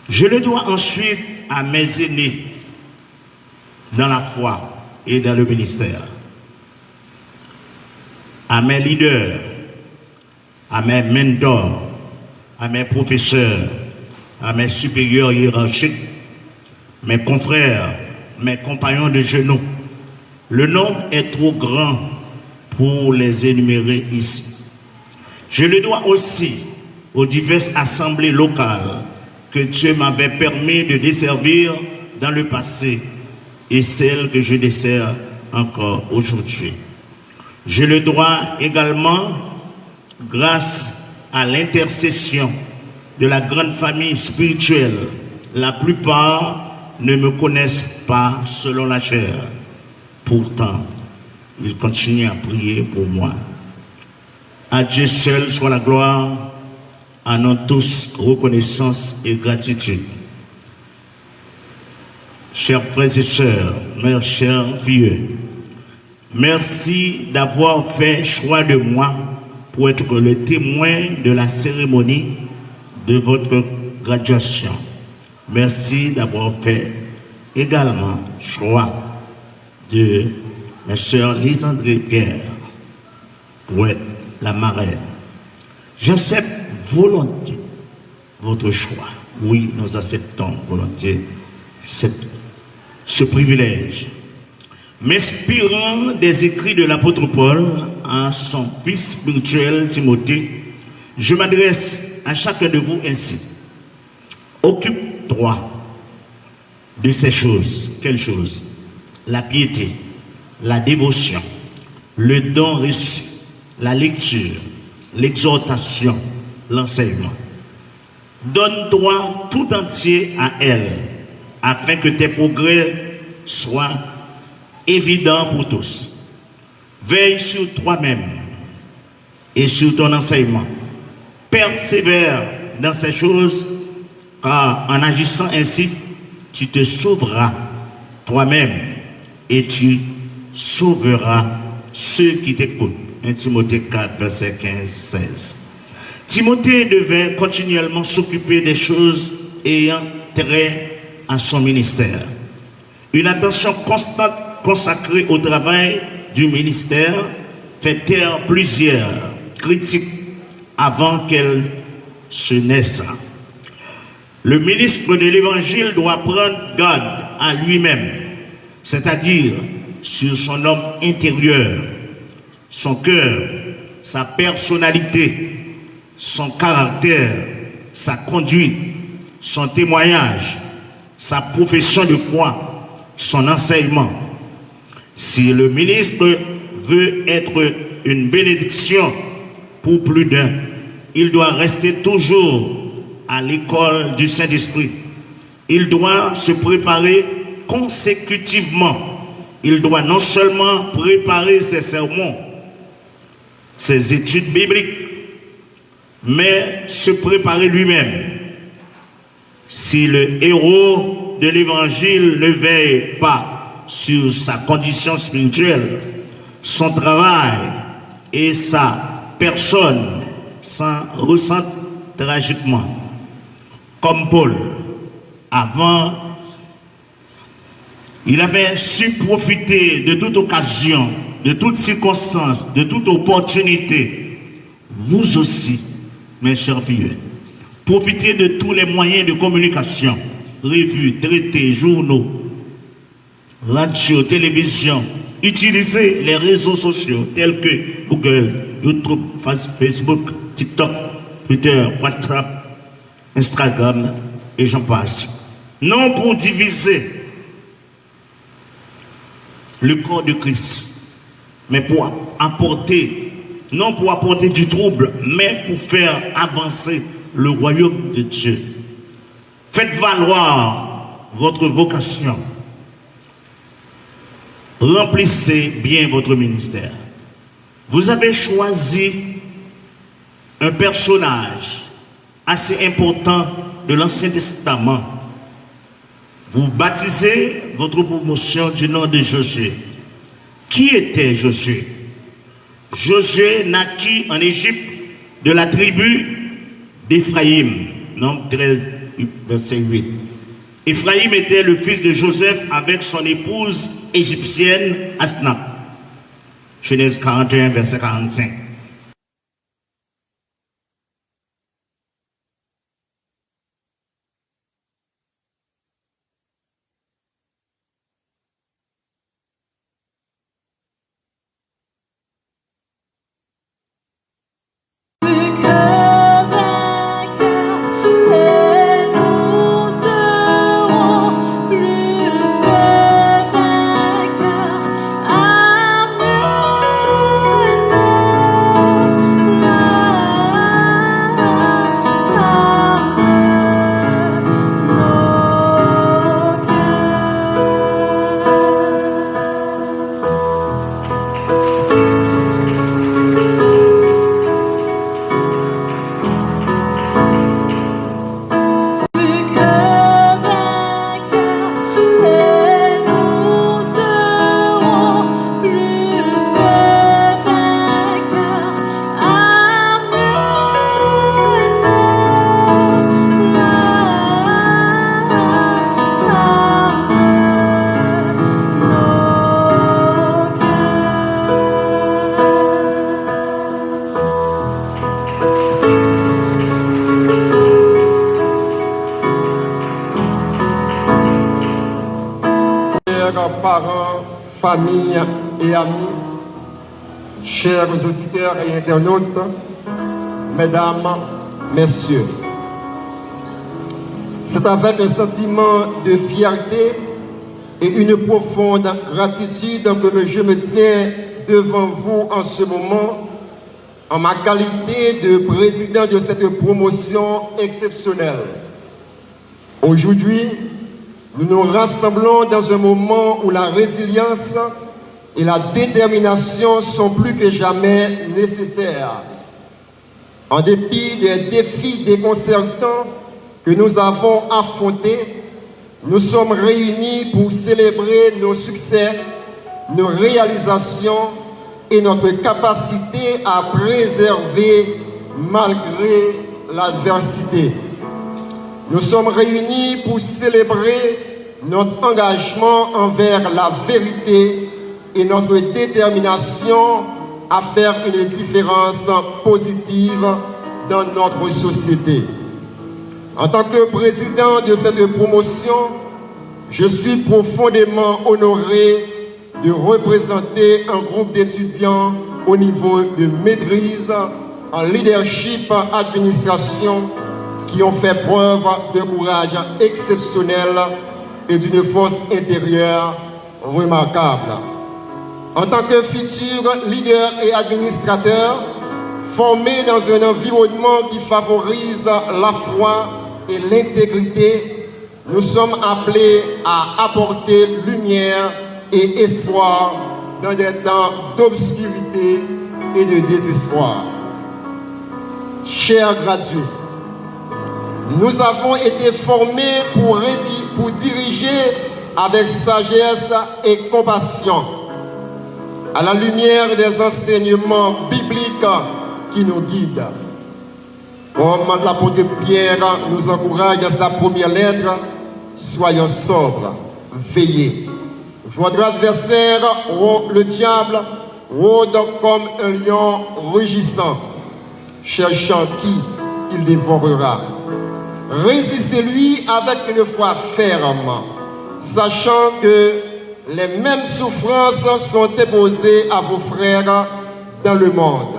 Speaker 8: Je le dois ensuite à mes aînés dans la foi et dans le ministère, à mes leaders, à mes mentors, à mes professeurs, à mes supérieurs hiérarchiques, mes confrères, mes compagnons de genoux. Le nom est trop grand pour les énumérer ici. Je le dois aussi aux diverses assemblées locales que Dieu m'avait permis de desservir dans le passé et celles que je desserre encore aujourd'hui. Je le dois également grâce à l'intercession de la grande famille spirituelle. La plupart ne me connaissent pas selon la chair. Pourtant, ils continuent à prier pour moi. À Dieu seul soit la gloire, à nous tous reconnaissance et gratitude. Chers frères et sœurs, mes chers vieux, merci d'avoir fait choix de moi pour être le témoin de la cérémonie de votre graduation. Merci d'avoir fait également choix de ma sœur Lise André Pierre pour être la marraine. J'accepte volontiers votre choix. Oui, nous acceptons volontiers ce privilège. M'inspirant des écrits de l'apôtre Paul à son fils spirituel Timothée, je m'adresse à chacun de vous ainsi. Occupe-toi de ces choses. Quelles choses? La piété, la dévotion, le don reçu, la lecture, l'exhortation, l'enseignement. Donne-toi tout entier à elle, afin que tes progrès soient évidents pour tous. Veille sur toi-même et sur ton enseignement. Persévère dans ces choses, car en agissant ainsi, tu te sauveras toi-même et tu sauveras ceux qui t'écoutent. 1 Timothée 4, verset 15-16. Timothée devait continuellement s'occuper des choses ayant trait à son ministère. Une attention constante consacrée au travail du ministère fait taire plusieurs critiques avant qu'elles se naissent. Le ministre de l'Évangile doit prendre garde à lui-même, c'est-à-dire sur son homme intérieur, son cœur, sa personnalité, son caractère, sa conduite, son témoignage, sa profession de foi, son enseignement. Si le ministre veut être une bénédiction pour plus d'un, il doit rester toujours à l'école du Saint-Esprit. Il doit se préparer consécutivement. Il doit non seulement préparer ses sermons, ses études bibliques, mais se préparer lui-même. Si le héros de l'Évangile ne veille pas sur sa condition spirituelle, son travail et sa personne s'en ressentent tragiquement. Comme Paul, avant, il avait su profiter de toute occasion, de toute circonstance, de toute opportunité. Vous aussi, mes chers filles, profitez de tous les moyens de communication, revues, traités, journaux, radio, télévision, utilisez les réseaux sociaux tels que Google, YouTube, Facebook, TikTok, Twitter, WhatsApp, Instagram et j'en passe. Non pour diviser le corps de Christ, mais pour apporter, non pour apporter du trouble, mais pour faire avancer le royaume de Dieu. Faites valoir votre vocation. Remplissez bien votre ministère. Vous avez choisi un personnage assez important de l'Ancien Testament. Vous baptisez votre promotion du nom de Josué. Qui était Josué? Josué naquit en Égypte de la tribu d'Éphraïm. Nombre 13, verset 8. Éphraïm était le fils de Joseph avec son épouse égyptienne Asnap. Genèse 41, verset 45.
Speaker 9: Parents, familles et amis, chers auditeurs et internautes, mesdames, messieurs, c'est avec un sentiment de fierté et une profonde gratitude que je me tiens devant vous en ce moment en ma qualité de président de cette promotion exceptionnelle. Aujourd'hui, nous nous rassemblons dans un moment où la résilience et la détermination sont plus que jamais nécessaires. En dépit des défis déconcertants que nous avons affrontés, nous sommes réunis pour célébrer nos succès, nos réalisations et notre capacité à préserver malgré l'adversité. Nous sommes réunis pour célébrer notre engagement envers la vérité et notre détermination à faire une différence positive dans notre société. En tant que président de cette promotion, je suis profondément honoré de représenter un groupe d'étudiants au niveau de maîtrise en leadership, administration, qui ont fait preuve de courage exceptionnel et d'une force intérieure remarquable. En tant que futur leader et administrateur, formé dans un environnement qui favorise la foi et l'intégrité, nous sommes appelés à apporter lumière et espoir dans des temps d'obscurité et de désespoir. Chers gradués, nous avons été formés pour diriger avec sagesse et compassion, à la lumière des enseignements bibliques qui nous guident. Comme l'apôtre Pierre nous encourage dans sa première lettre, soyons sobres, veillez. Votre adversaire, le diable, rôde comme un lion rugissant, cherchant qui il dévorera. Résistez-lui avec une foi ferme, sachant que les mêmes souffrances sont imposées à vos frères dans le monde.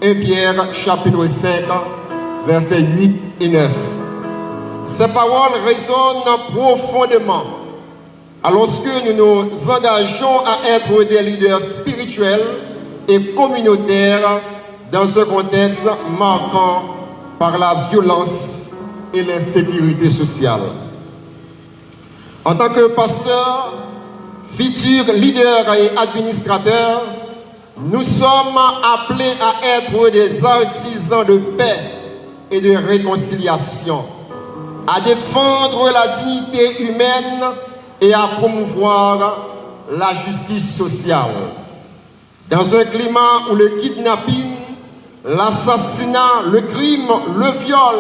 Speaker 9: 1 Pierre chapitre 5, versets 8 et 9. Ces paroles résonnent profondément alors que nous nous engageons à être des leaders spirituels et communautaires dans ce contexte marquant par la violence et l'insécurité sociale. En tant que pasteur, futur leader et administrateur, nous sommes appelés à être des artisans de paix et de réconciliation, à défendre la dignité humaine et à promouvoir la justice sociale. Dans un climat où le kidnapping, l'assassinat, le crime, le viol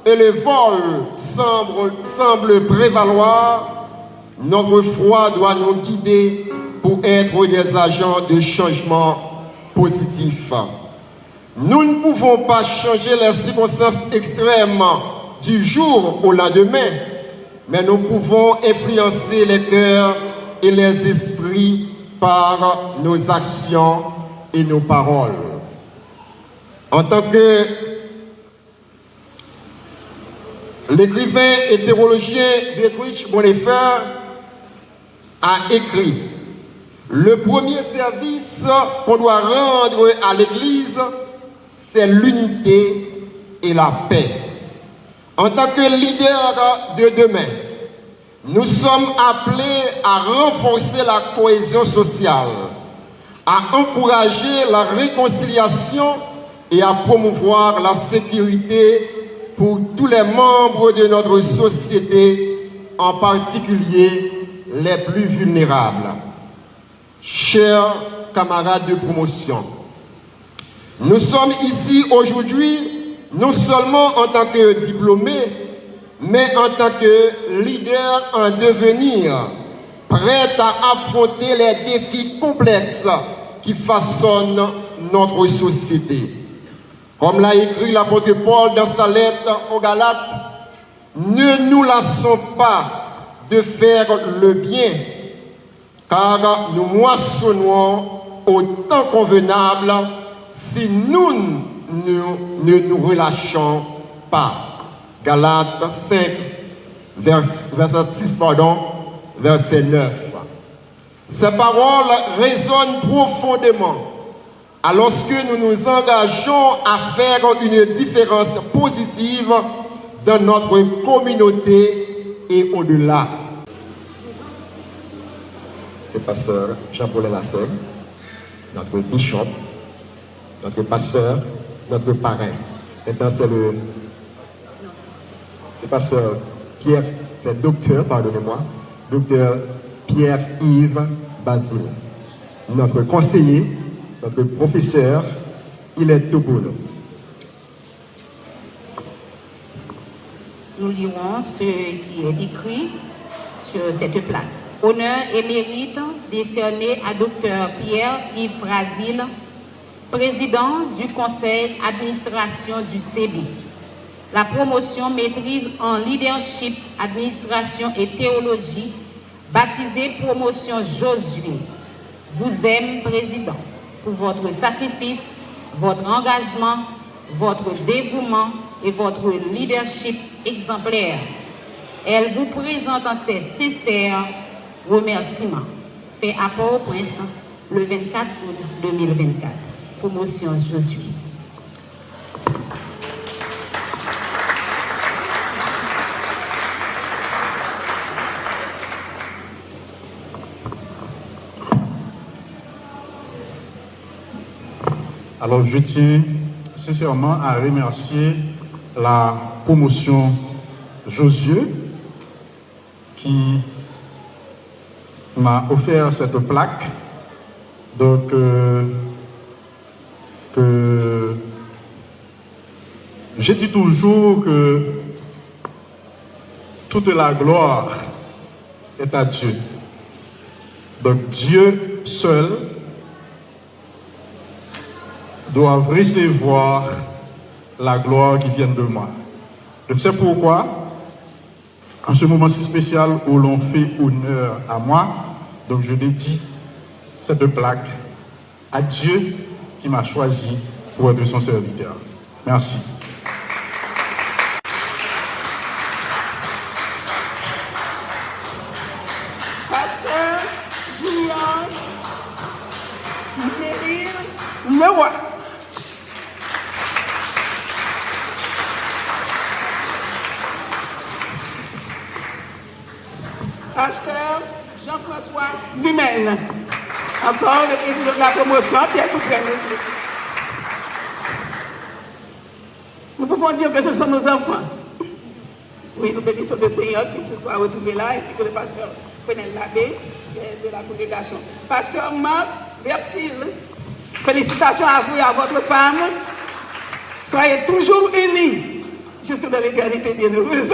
Speaker 9: et le vol semblent prévaloir, notre foi doit nous guider pour être des agents de changement positif. Nous ne pouvons pas changer les circonstances extrêmes du jour au lendemain, mais nous pouvons influencer les cœurs et les esprits par nos actions et nos paroles. En tant que l'écrivain et théologien Dietrich Bonhoeffer a écrit: le premier service qu'on doit rendre à l'Église, c'est l'unité et la paix. En tant que leader de demain, nous sommes appelés à renforcer la cohésion sociale, à encourager la réconciliation et à promouvoir la sécurité pour tous les membres de notre société, en particulier les plus vulnérables. Chers camarades de promotion, nous sommes ici aujourd'hui non seulement en tant que diplômés, mais en tant que leaders en devenir, prêts à affronter les défis complexes qui façonnent notre société. Comme l'a écrit l'apôtre Paul dans sa lettre aux Galates, ne nous lassons pas de faire le bien, car nous moissonnons au temps convenable si nous ne nous relâchons pas. Galates 5, verset 6, verset 9. Ces paroles résonnent profondément alors que nous nous engageons à faire une différence positive dans notre communauté et au-delà. C'est pasteur Jean-Paul Lassègue, notre bishop, notre pasteur, notre parrain. Maintenant, c'est le pasteur Pierre, c'est docteur, pardonnez-moi, docteur Pierre-Yves Basile. Notre conseiller, notre professeur, il est tout pour nous.
Speaker 10: Nous lirons ce qui est écrit sur cette plaque. Honneur et mérite décerné à Dr Pierre-Yves Basile, président du conseil d'administration du CB. La promotion maîtrise en leadership, administration et théologie, baptisée promotion Josué, vous aime président pour votre sacrifice, votre engagement, votre dévouement et votre leadership exemplaire. Elle vous présente en ses sincères remerciements. Fait à Port-au-Prince le 24 août 2024. Promotion Josué.
Speaker 11: Alors, je tiens sincèrement à remercier la promotion Josué qui m'a offert cette plaque. Donc, je dis toujours que toute la gloire est à Dieu. Donc, Dieu seul doivent recevoir la gloire qui vient de moi. Donc c'est pourquoi, en ce moment si spécial où l'on fait honneur à moi, donc je dédie cette plaque à Dieu qui m'a choisi pour être son serviteur. Merci.
Speaker 3: Pasteur Julien Meryl Leroy. Pasteur Jean-François Dumel. Encore le président de la promotion, Pierre Couprenne. Nous pouvons dire que ce sont nos enfants. Oui, nous bénissons le Seigneur qui se soit retrouvé là, ainsi que le pasteur Fenel Labbé de la congrégation. Pasteur Marc Versil, félicitations à vous et à votre femme. Soyez toujours unis jusque dans l'éternité bienheureuse.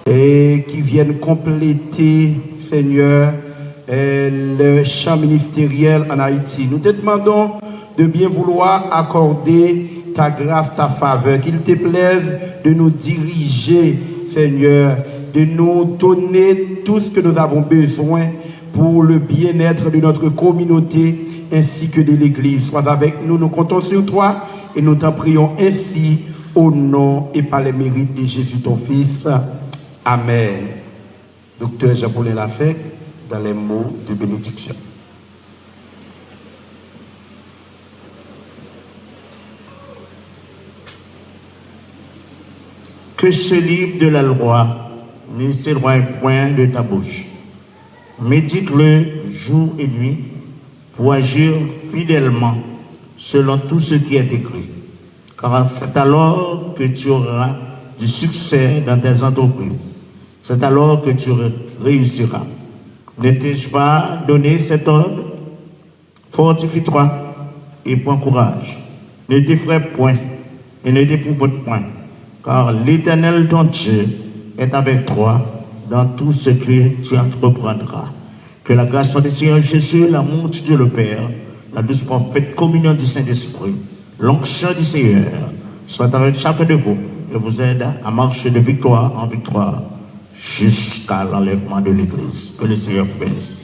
Speaker 9: Et qui viennent compléter, Seigneur, le champ ministériel en Haïti. Nous te demandons de bien vouloir accorder ta grâce, ta faveur, qu'il te plaise de nous diriger, Seigneur, de nous donner tout ce que nous avons besoin pour le bien-être de notre communauté ainsi que de l'Église. Sois avec nous, nous comptons sur toi et nous t'en prions ainsi au nom et par les mérites de Jésus ton Fils. Amen. Docteur Jean-Paul Lafay, dans les mots de bénédiction.
Speaker 8: Que ce livre de la loi ne s'éloigne point de ta bouche. Médite-le jour et nuit pour agir fidèlement selon tout ce qui est écrit. Car c'est alors que tu auras du succès dans tes entreprises. C'est alors que tu réussiras. Ne t'ai-je pas donné cet ordre? Fortifie-toi et prends courage. Ne t'effraie point et ne t'éprouve point. Car l'Éternel ton Dieu est avec toi dans tout ce que tu entreprendras. Que la grâce du Seigneur Jésus, l'amour de Dieu le Père, la douce parfaite communion du Saint-Esprit, l'onction du Seigneur soit avec chacun de vous et vous aide à marcher de victoire en victoire jusqu'à l'enlèvement de l'Église. Que le Seigneur bénisse.